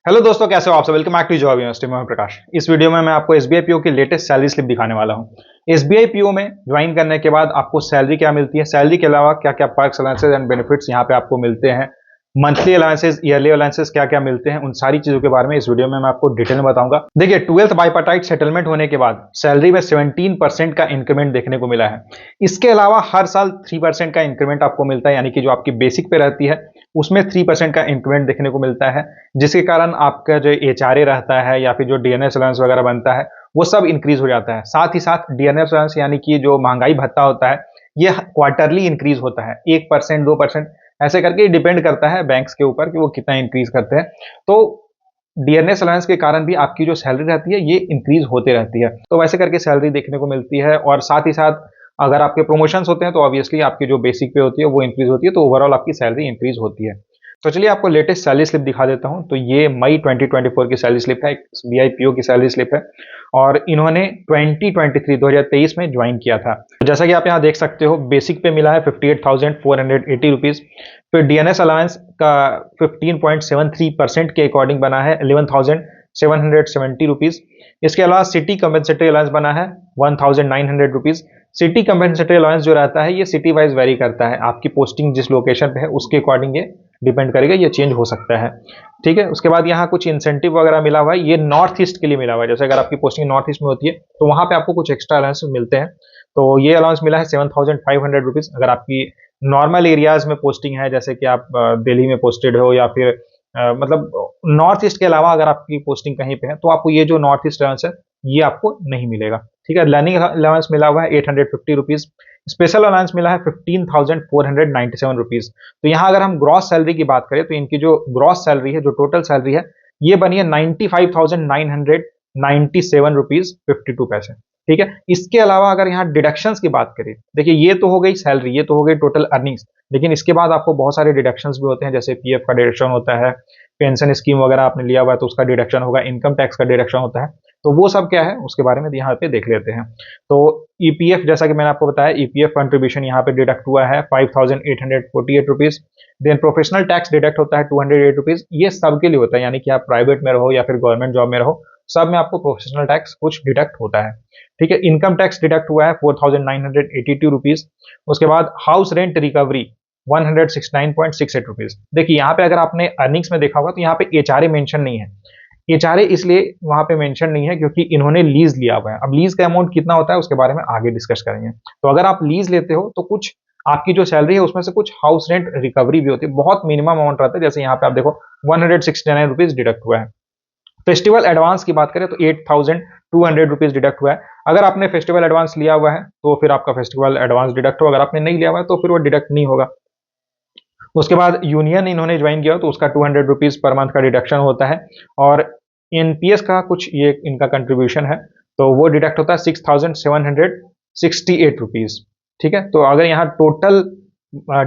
Hello दोस्तों, कैसे हो आप सब। Welcome back to job university में। मैं प्रकाश। इस वीडियो में मैं आपको एसबीआई पीओ की लेटेस्ट सैलरी स्लिप दिखाने वाला हूं। एसबीआई पीओ में ज्वाइन करने के बाद आपको सैलरी क्या मिलती है, सैलरी के अलावा क्या क्या पर्क्स, अलाउंसेज एंड बेनिफिट्स यहां पे आपको मिलते हैं, मंथली अलाउंसेज, ईयरली अलाउंसेज क्या क्या मिलते हैं, उन सारी चीजों के बारे में इस वीडियो में मैं आपको डिटेल में बताऊंगा। देखिए, 12th बाइपार्टाइट सेटलमेंट होने के बाद सैलरी में 17% का इंक्रीमेंट देखने को मिला है। इसके अलावा हर साल 3% का इंक्रीमेंट आपको मिलता है, यानी कि जो आपकी बेसिक पे रहती है उसमें 3% का इंक्रीमेंट देखने को मिलता है, जिसके कारण आपका जो एचआरए रहता है या फिर जो डीएनएस अलाउंस वगैरह बनता है वो सब इंक्रीज हो जाता है। साथ ही साथ डीएनएस अलाउंस यानी कि जो महंगाई भत्ता होता है ये क्वार्टरली इंक्रीज होता है, 1% 2% ऐसे करके डिपेंड करता है बैंक्स के ऊपर कि वो कितना इंक्रीज करते हैं। तो डीएनएस अलाउंस के कारण भी आपकी जो सैलरी रहती है ये इंक्रीज होते रहती है। तो वैसे करके सैलरी देखने को मिलती है, और साथ ही साथ अगर आपके प्रमोशंस होते हैं तो ऑब्वियसली आपकी जो बेसिक पे होती है वो इंक्रीज होती है, तो ओवरऑल आपकी सैलरी इंक्रीज होती है। तो चलिए आपको लेटेस्ट सैलरी स्लिप दिखा देता हूं। तो ये मई 2024 की सैलरी स्लिप है, एसबीआई पीओ की सैलरी स्लिप है, और इन्होंने 2023 में ज्वाइन किया था। तो जैसा कि आप यहां देख सकते हो, बेसिक पे मिला है 58,480 रुपीज। फिर डीएनएस अलाउंस का 15.73% के अकॉर्डिंग बना है 11,770 रुपीज। इसके अलावा सिटी कंपेंसेटरी अलाउंस बना है 1,900 रुपीज। सिटी कंपेंसेटरी अलाउंस जो रहता है ये सिटी वाइज वेरी करता है, आपकी पोस्टिंग जिस लोकेशन पे है उसके अकॉर्डिंग ये डिपेंड करेगा, ये चेंज हो सकता है। ठीक है, उसके बाद यहाँ कुछ इंसेंटिव वगैरह मिला हुआ है, ये नॉर्थ ईस्ट के लिए मिला हुआ है। जैसे अगर आपकी पोस्टिंग नॉर्थ ईस्ट में होती है तो वहां पे आपको कुछ एक्स्ट्रा अलाउंस मिलते हैं। तो ये अलाउंस मिला है 7,500 रुपीज। अगर आपकी नॉर्मल एरियाज में पोस्टिंग है, जैसे कि आप दिल्ली में पोस्टेड हो या फिर मतलब नॉर्थ ईस्ट के अलावा अगर आपकी पोस्टिंग कहीं पे है तो आपको ये जो नॉर्थ ईस्ट अलाउंस है ये आपको नहीं मिलेगा। ठीक है, लर्निंग अलाउंस मिला हुआ है 850 रुपीज। स्पेशल अलाउंस मिला है 15,497 रुपीज। तो यहाँ अगर हम ग्रॉस सैलरी की बात करें तो इनकी जो ग्रॉस सैलरी है, जो टोटल सैलरी है, ये बनी है 95,997 रुपीज 52 पैसे। ठीक है, इसके अलावा अगर यहाँ डिडक्शंस की बात करें, देखिए ये तो हो गई सैलरी, ये तो हो गई टोटल अर्निंग्स, लेकिन इसके बाद आपको बहुत सारे डिडक्शंस भी होते हैं। जैसे पीएफ का डिडक्शन होता है, पेंशन स्कीम वगैरह आपने लिया हुआ है तो उसका डिडक्शन होगा, इनकम टैक्स का डिडक्शन होता है। तो वो सब क्या है उसके बारे में यहाँ पे देख लेते हैं। तो ईपीएफ, जैसा कि मैंने आपको बताया, ईपीएफ कंट्रीब्यूशन यहाँ पे डिडक्ट हुआ है 5,848 rupees. Then professional tax deduct होता है 208 रुपीज। ये सबके लिए होता है, यानी कि आप प्राइवेट में रहो या फिर गवर्नमेंट जॉब में रहो, सब में आपको प्रोफेशनल टैक्स कुछ डिडक्ट होता है। ठीक है, इनकम टैक्स डिडक्ट हुआ है 4,982 रुपीज। उसके बाद हाउस रेंट रिकवरी 169.68 रुपीज। देखिए यहाँ पे अगर आपने अर्निंग्स में देखा होगा तो यहाँ पे एचआरए मेंशन नहीं है। एचआरए इसलिए वहां पे मेंशन नहीं है क्योंकि इन्होंने लीज लिया हुआ है। अब लीज का अमाउंट कितना होता है उसके बारे में आगे डिस्कस करेंगे। तो अगर आप लीज लेते हो तो कुछ आपकी जो सैलरी है उसमें से कुछ हाउस रेंट रिकवरी भी होती है, बहुत मिनिमम अमाउंट रहता है। जैसे यहाँ पे आप देखो 169 रुपीज डिडक्ट हुआ है। फेस्टिवल एडवांस की बात करें तो 8,200 रुपीज डिडक्ट हुआ है। अगर आपने फेस्टिवल एडवांस लिया हुआ है तो फिर आपका फेस्टिवल एडवांस डिडक्ट होगा, अगर आपने नहीं लिया हुआ है तो फिर वो डिडक्ट नहीं होगा। उसके बाद यूनियन इन्होंने ज्वाइन किया तो उसका 200 रुपीज पर मंथ का डिडक्शन होता है, और एनपीएस का कुछ ये इनका कंट्रीब्यूशन है तो वो डिडक्ट होता है 6,768 रुपीज। ठीक है, तो अगर यहाँ टोटल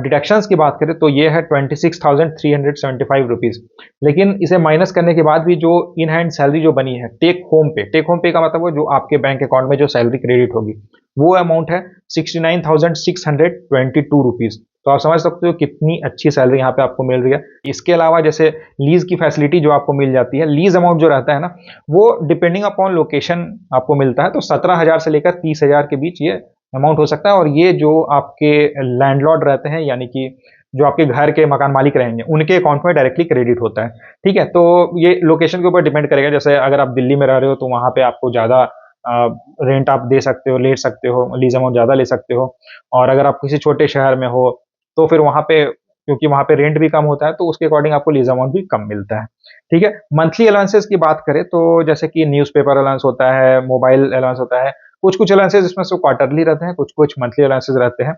डिडक्शंस की बात करें तो ये है 26,375 रुपीज। लेकिन इसे माइनस करने के बाद भी जो इन हैंड सैलरी जो बनी है टेक होम पे का मतलब वो जो आपके बैंक अकाउंट में जो सैलरी क्रेडिट होगी वो अमाउंट है 69,622 रुपीज। तो आप समझ सकते हो कितनी अच्छी सैलरी यहाँ पे आपको मिल रही है। इसके अलावा जैसे लीज की फैसिलिटी जो आपको मिल जाती है, लीज अमाउंट जो रहता है ना वो डिपेंडिंग अपॉन लोकेशन आपको मिलता है। तो 17,000 से लेकर 30,000 के बीच ये अमाउंट हो सकता है, और ये जो आपके लैंडलॉर्ड रहते हैं, यानी कि जो आपके घर के मकान मालिक रहेंगे, उनके अकाउंट में डायरेक्टली क्रेडिट होता है। ठीक है, तो ये लोकेशन के ऊपर डिपेंड करेगा। जैसे अगर आप दिल्ली में रह रहे हो तो वहां पे आपको ज्यादा रेंट आप दे सकते हो, ले सकते हो, लीज अमाउंट ज्यादा ले सकते हो। और अगर आप किसी छोटे शहर में हो तो फिर वहां पे, क्योंकि वहां पे रेंट भी कम होता है तो उसके अकॉर्डिंग आपको लीज अमाउंट भी कम मिलता है। ठीक है, मंथली अलाउंसेस की बात करें तो जैसे कि न्यूज़पेपर अलाउंस होता है, मोबाइल अलाउंस होता है, कुछ कुछ अलाउंसेस इसमें से क्वार्टरली रहते हैं, कुछ कुछ मंथली अलाउंसेस रहते हैं।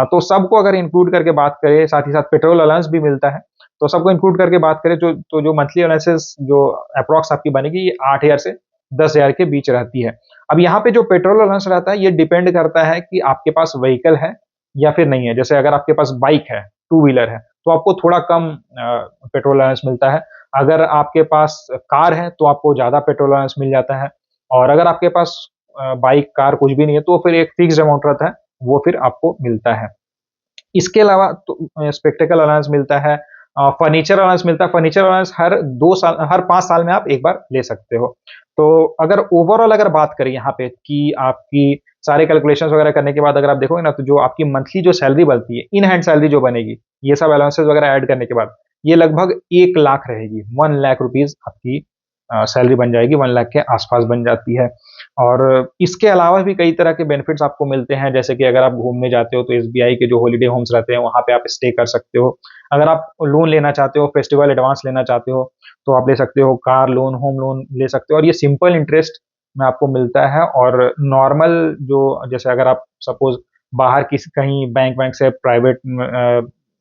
तो सबको अगर इंक्लूड करके बात करें, साथ ही साथ पेट्रोल अलाउंस भी मिलता है। तो सबको इंक्लूड करके बात करें जो मंथली अलाउंसेस जो अप्रॉक्स आपकी बनेगी ये 8,000 से 10,000 के बीच रहती है। अब यहाँ पे जो पेट्रोल अलाउंस रहता है ये डिपेंड करता है कि आपके पास व्हीकल है या फिर नहीं है। जैसे अगर आपके पास बाइक है, टू व्हीलर है, तो आपको थोड़ा कम पेट्रोल अलाउंस मिलता है। अगर आपके पास कार है तो आपको ज्यादा पेट्रोल अलाउंस मिल जाता है। और अगर आपके पास बाइक कार कुछ भी नहीं है तो फिर एक फिक्स्ड अमाउंट रहता है, वो फिर आपको मिलता है। इसके अलावा तो स्पेक्टिकल अलाउंस मिलता है, फर्नीचर अलाउंस मिलता है। फर्नीचर अलाउंस हर 5 साल में आप एक बार ले सकते हो। तो अगर ओवरऑल अगर बात करें यहाँ पे कि आपकी सारे कैलकुलेशंस वगैरह करने के बाद अगर आप देखोगे ना, तो जो आपकी मंथली जो सैलरी बनती है, इन हैंड सैलरी जो बनेगी, ये सब अलाउंसेस वगैरह ऐड करने के बाद, ये लगभग 1 लाख रहेगी। 1 लाख रुपीज़ आपकी सैलरी बन जाएगी, 1 लाख के आस-पास बन जाती है। और इसके अलावा भी कई तरह के बेनिफिट्स आपको मिलते हैं, जैसे कि अगर आप घूमने जाते हो तो एसबीआई के जो हॉलिडे होम्स रहते हैं, वहाँ पे आप स्टे कर सकते हो। अगर आप लोन लेना चाहते हो, फेस्टिवल एडवांस लेना चाहते हो, तो आप ले सकते हो। कार लोन, होम लोन ले सकते हो और ये सिंपल इंटरेस्ट में आपको मिलता है। और नॉर्मल जो, जैसे अगर आप सपोज़ बाहर किसी कहीं बैंक से प्राइवेट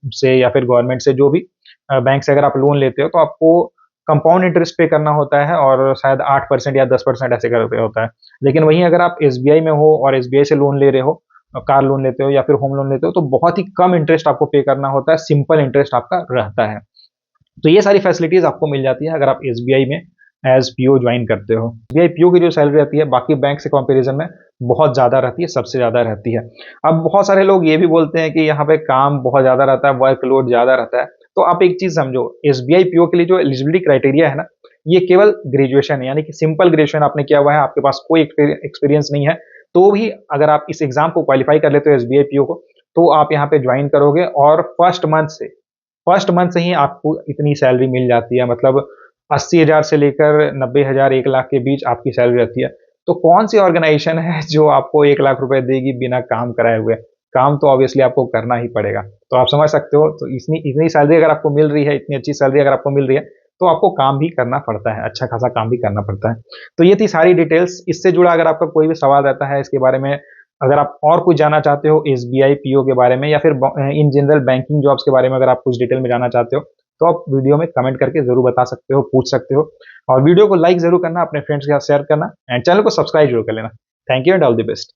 से या फिर गवर्नमेंट से, जो भी बैंक से अगर आप लोन लेते हो, तो आपको कंपाउंड इंटरेस्ट पे करना होता है और शायद 8% या 10% ऐसे करके होता है। लेकिन वहीं अगर आप एसबीआई में हो और एसबीआई से लोन ले रहे हो, कार लोन लेते हो या फिर होम लोन लेते हो, तो बहुत ही कम इंटरेस्ट आपको पे करना होता है, सिंपल इंटरेस्ट आपका रहता है। तो ये सारी फैसिलिटीज़ आपको मिल जाती है अगर आप एसबीआई में एज़ पीओ जॉइन करते हो। एसबीआई पीओ की जो सैलरी रहती है, बाकी बैंक से कंपैरिज़न में बहुत ज़्यादा रहती है, सबसे ज़्यादा रहती है। अब बहुत सारे लोग ये भी बोलते हैं कि यहाँ पे काम बहुत ज़्यादा रहता है, वर्कलोड ज़्यादा रहता है। तो आप एक चीज़ समझो, एसबीआई पीओ के लिए जो एलिजिबिलिटी क्राइटेरिया है ना, ये केवल ग्रेजुएशन है, यानी कि सिंपल ग्रेजुएशन आपने किया हुआ है, आपके पास कोई एक्सपीरियंस नहीं है, तो भी अगर आप इस एग्ज़ाम को क्वालिफ़ाई कर लेते हो एसबीआई पीओ को, तो आप यहाँ पे जॉइन करोगे और फर्स्ट मंथ से ही आपको इतनी सैलरी मिल जाती है। मतलब 80,000 से लेकर 90,000, 1 लाख के बीच आपकी सैलरी रहती है। तो कौन-सी ऑर्गेनाइज़ेशन है जो आपको 1 लाख रुपए देगी बिना काम कराए हुए? काम तो ऑब्वियसली आपको करना ही पड़ेगा। तो आप समझ सकते हो, तो इतनी इतनी सैलरी अगर आपको मिल रही है, इतनी अच्छी सैलरी अगर आपको मिल रही है, तो आपको काम भी करना पड़ता है, अच्छा खासा काम भी करना पड़ता है। तो ये थी सारी डिटेल्स। इससे जुड़ा अगर आपका कोई भी सवाल रहता है इसके बारे में, अगर आप और कुछ जानना चाहते हो एसबीआई पीओ के बारे में या फिर इन जनरल बैंकिंग जॉब्स के बारे में अगर आप कुछ डिटेल में जानना चाहते हो, तो आप वीडियो में कमेंट करके ज़रूर बता सकते हो, पूछ सकते हो। और वीडियो को लाइक ज़रूर करना, अपने फ्रेंड्स के साथ शेयर करना एंड चैनल को सब्सक्राइब ज़रूर कर लेना। Thank you and all the best.